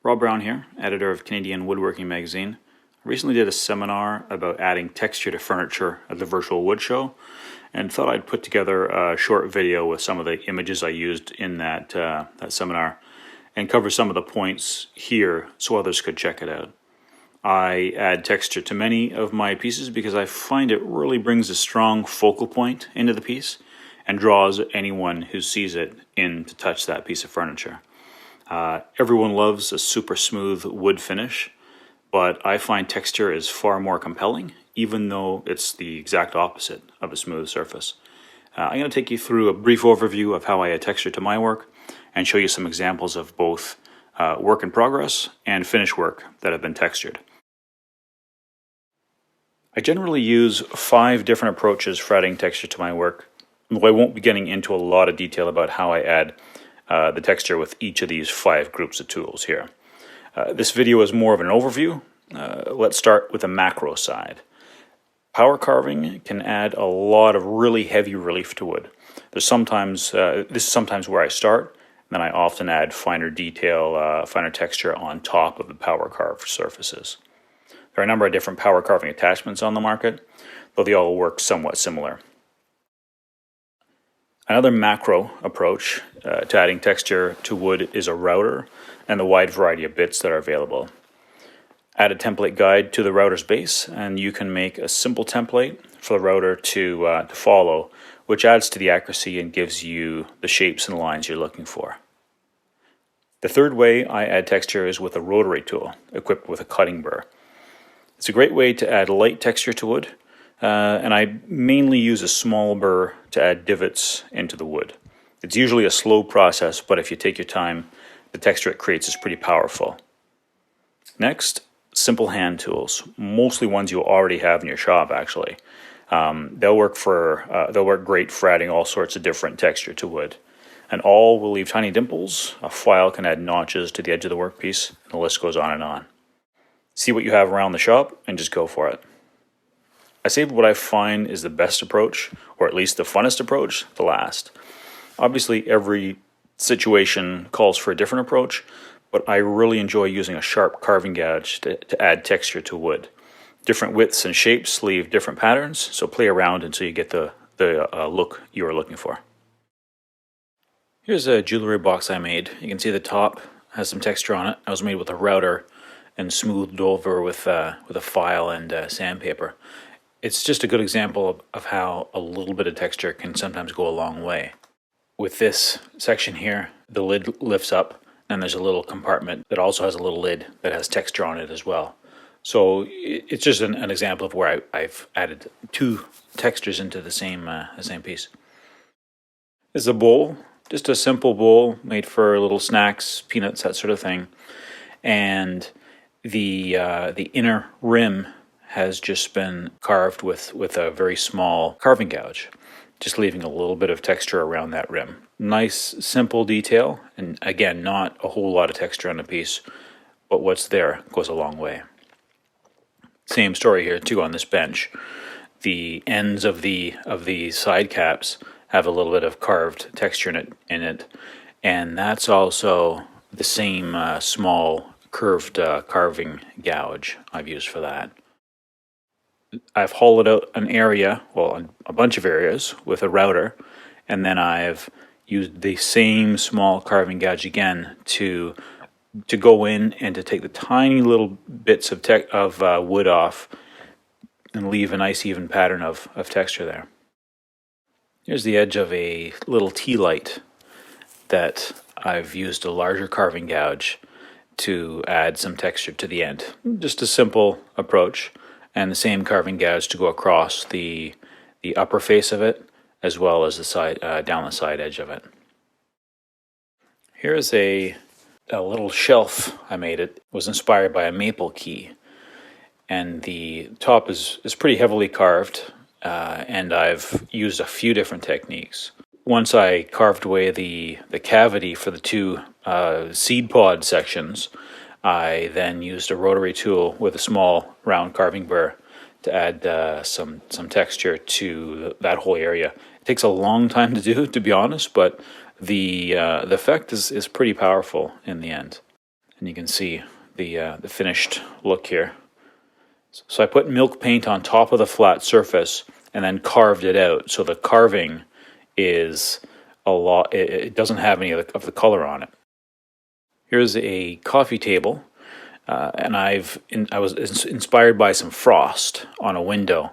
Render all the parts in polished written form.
Rob Brown here, editor of Canadian Woodworking Magazine. I recently did a seminar about adding texture to furniture at the virtual wood show and thought I'd put together a short video with some of the images I used in that seminar and cover some of the points here so others could check it out. I add texture to many of my pieces because I find it really brings a strong focal point into the piece and draws anyone who sees it in to touch that piece of furniture. Everyone loves a super smooth wood finish, but I find texture is far more compelling, even though it's the exact opposite of a smooth surface. I'm going to take you through a brief overview of how I add texture to my work and show you some examples of both work in progress and finished work that have been textured. I generally use 5 different approaches for adding texture to my work, though I won't be getting into a lot of detail about how I add the texture with each of these 5 groups of tools here. This video is more of an overview. Let's start with the macro side. Power carving can add a lot of really heavy relief to wood. This is sometimes where I start, and then I often add finer detail, finer texture on top of the power carved surfaces. There are a number of different power carving attachments on the market, though they all work somewhat similar. Another macro approach to adding texture to wood is a router and the wide variety of bits that are available. Add a template guide to the router's base, and you can make a simple template for the router to follow, which adds to the accuracy and gives you the shapes and lines you're looking for. The third way I add texture is with a rotary tool equipped with a cutting burr. It's a great way to add light texture to wood, and I mainly use a small burr to add divots into the wood. It's usually a slow process, but if you take your time, the texture it creates is pretty powerful. Next, simple hand tools, mostly ones you already have in your shop actually. They'll work great for adding all sorts of different texture to wood. And all will leave tiny dimples. A file can add notches to the edge of the workpiece, and the list goes on and on. See what you have around the shop and just go for it. I saved what I find is the best approach, or at least the funnest approach, to last. Obviously, every situation calls for a different approach, but I really enjoy using a sharp carving gouge to add texture to wood. Different widths and shapes leave different patterns, so play around until you get the look you are looking for. Here's a jewelry box I made. You can see the top has some texture on it. It was made with a router and smoothed over with a file and sandpaper. It's just a good example of how a little bit of texture can sometimes go a long way. With this section here, the lid lifts up, and there's a little compartment that also has a little lid that has texture on it as well. So it's just an example of where I've added 2 textures into the same piece. This is a bowl, just a simple bowl made for little snacks, peanuts, that sort of thing. And the inner rim has just been carved with a very small carving gouge, just leaving a little bit of texture around that rim. Nice, simple detail, and again, not a whole lot of texture on the piece, but what's there goes a long way. Same story here too on this bench. The ends of the side caps have a little bit of carved texture in it, and that's also the same small curved carving gouge I've used for that. I've hollowed out an area, well, a bunch of areas with a router, and then I've used the same small carving gouge again to go in and to take the tiny little bits of wood off and leave a nice even pattern of texture there. Here's the edge of a little tea light that I've used a larger carving gouge to add some texture to the end. Just a simple approach, and the same carving gouge to go across the upper face of it, as well as the side down the side edge of it. Here's a little shelf I made. It was inspired by a maple key, and the top is pretty heavily carved, and I've used a few different techniques. Once I carved away the cavity for the 2 seed pod sections, I then used a rotary tool with a small round carving burr to add some texture to that whole area. It takes a long time to do, to be honest, but the effect is pretty powerful in the end. and you can see the finished look here. So I put milk paint on top of the flat surface and then carved it out. So the carving is a lot. It doesn't have any of the color on it. Here's a coffee table, and I was inspired by some frost on a window.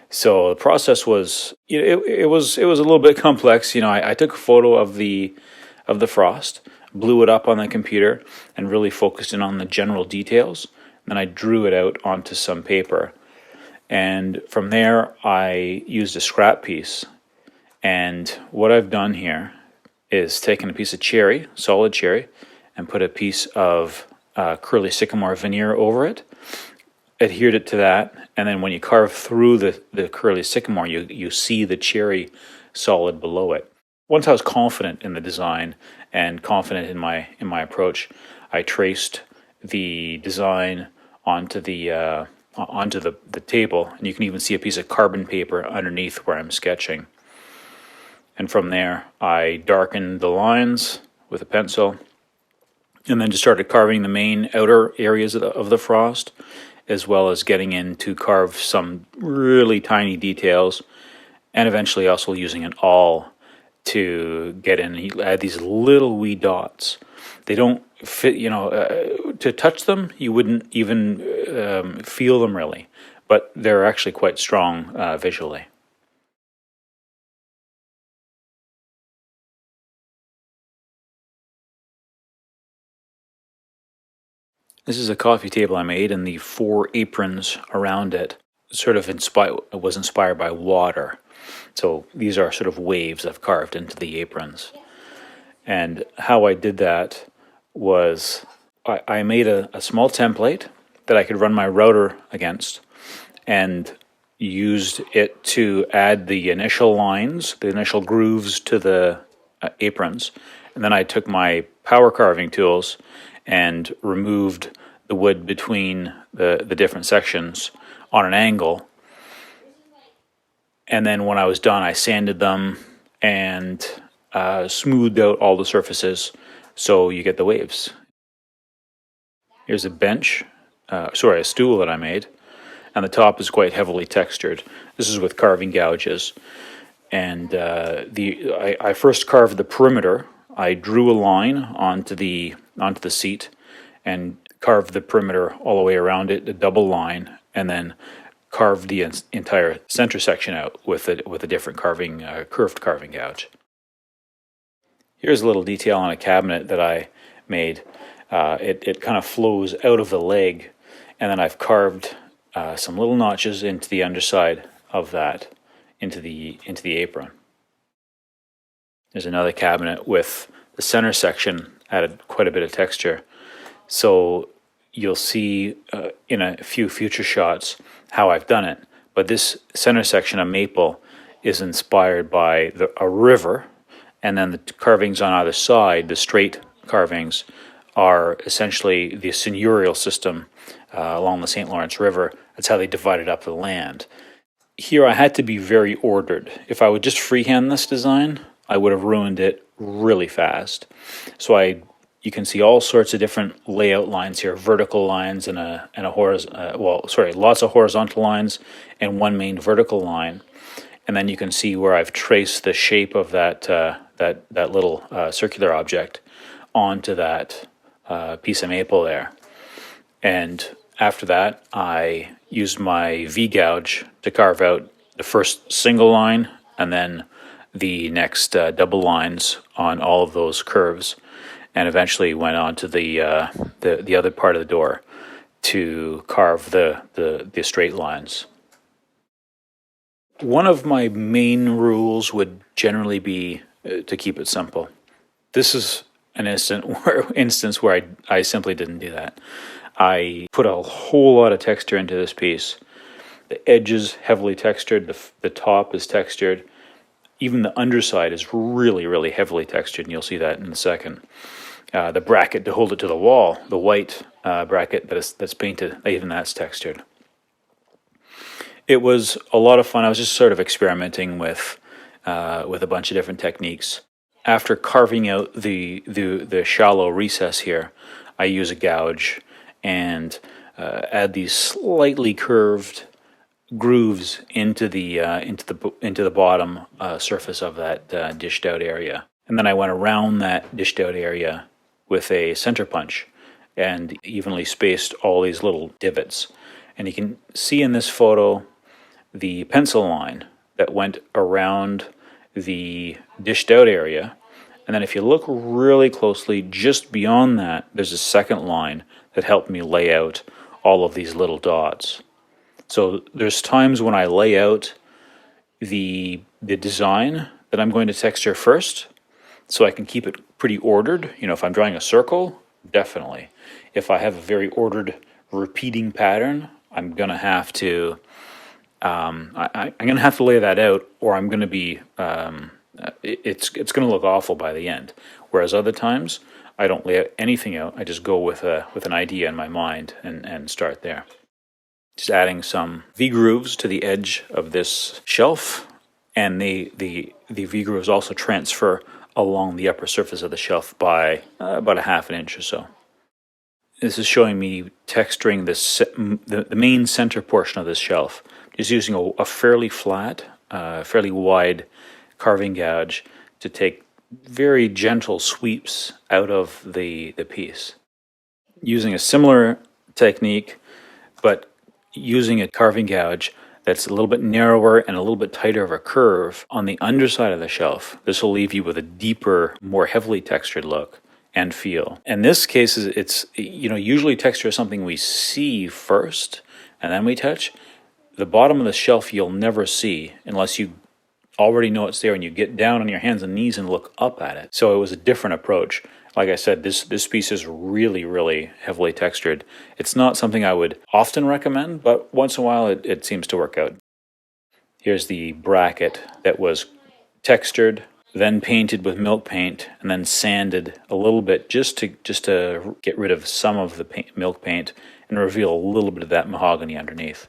So the process was it was a little bit complex. I took a photo of the frost, blew it up on the computer, and really focused in on the general details. Then I drew it out onto some paper, and from there I used a scrap piece. And what I've done here is taken a piece of cherry, solid cherry, and put a piece of curly sycamore veneer over it, adhered it to that, and then when you carve through the curly sycamore, you see the cherry solid below it. Once I was confident in the design and confident in my approach, I traced the design onto the table, and you can even see a piece of carbon paper underneath where I'm sketching. And from there, I darkened the lines with a pencil, and then just started carving the main outer areas of the frost, as well as getting in to carve some really tiny details, and eventually also using an awl to get in. You add these little wee dots. They don't fit, to touch them, you wouldn't even feel them really, but they're actually quite strong visually. This is a coffee table I made, and the 4 aprons around it sort of was inspired by water. So these are sort of waves I've carved into the aprons. And how I did that was I made a small template that I could run my router against, and used it to add the initial lines, the initial grooves to the aprons. And then I took my power carving tools and removed the wood between the different sections on an angle. And then when I was done, I sanded them and smoothed out all the surfaces so you get the waves. Here's a a stool that I made, and the top is quite heavily textured. This is with carving gouges. And I first carved the perimeter. I drew a line onto the seat and carved the perimeter all the way around it, a double line, and then carved the entire center section out with a different curved carving gouge. Here's a little detail on a cabinet that I made. It kind of flows out of the leg, and then I've carved some little notches into the underside of that, into the apron. There's another cabinet with the center section added quite a bit of texture. So you'll see in a few future shots how I've done it. But this center section of maple is inspired by a river, and then the carvings on either side, the straight carvings, are essentially the seigneurial system along the St. Lawrence River. That's how they divided up the land. Here I had to be very ordered. If I would just freehand this design, I would have ruined it really fast. So you can see all sorts of different layout lines here, vertical lines and a lots of horizontal lines and one main vertical line. And then you can see where I've traced the shape of that little circular object onto that piece of maple there. And after that, I used my V-gouge to carve out the first single line and then the next double lines on all of those curves, and eventually went on to the other part of the door to carve the straight lines. One of my main rules would generally be to keep it simple. This is an instance where I simply didn't do that. I put a whole lot of texture into this piece. The edges heavily textured, the top is textured. Even the underside is really, really heavily textured, and you'll see that in a second. The bracket to hold it to the wall, the white bracket that's painted, even that's textured. It was a lot of fun. I was just sort of experimenting with a bunch of different techniques. After carving out the shallow recess here, I use a gouge and add these slightly curved grooves into the bottom surface of that dished out area. And then I went around that dished out area with a center punch and evenly spaced all these little divots. And you can see in this photo the pencil line that went around the dished out area. And then if you look really closely, just beyond that, there's a second line that helped me lay out all of these little dots. So there's times when I lay out the design that I'm going to texture first, so I can keep it pretty ordered. You know, if I'm drawing a circle, definitely. If I have a very ordered repeating pattern, I'm gonna have to I'm gonna have to lay that out, or I'm gonna be it's gonna look awful by the end. Whereas other times I don't lay anything out. I just go with an idea in my mind and start there. Just adding some V-grooves to the edge of this shelf, and the V-grooves also transfer along the upper surface of the shelf by about a half an inch or so. This is showing me texturing the main center portion of this shelf, just using a fairly flat, fairly wide carving gouge to take very gentle sweeps out of the piece. Using a similar technique, but using a carving gouge that's a little bit narrower and a little bit tighter of a curve on the underside of the shelf. This will leave you with a deeper, more heavily textured look and feel. In this case, it's, you know, usually texture is something we see first and then we touch. The bottom of the shelf you'll never see unless you already know it's there and you get down on your hands and knees and look up at it. So it was a different approach. Like I said, this piece is really, really heavily textured. It's not something I would often recommend, but once in a while it seems to work out. Here's the bracket that was textured, then painted with milk paint, and then sanded a little bit just to get rid of some of the milk paint and reveal a little bit of that mahogany underneath.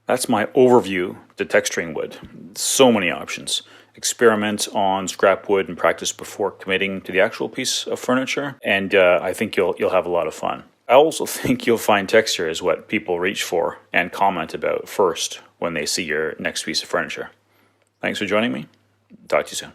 That's my overview to texturing wood. So many options. Experiment on scrap wood and practice before committing to the actual piece of furniture, and I think you'll have a lot of fun. I also think you'll find texture is what people reach for and comment about first when they see your next piece of furniture. Thanks for joining me. Talk to you soon.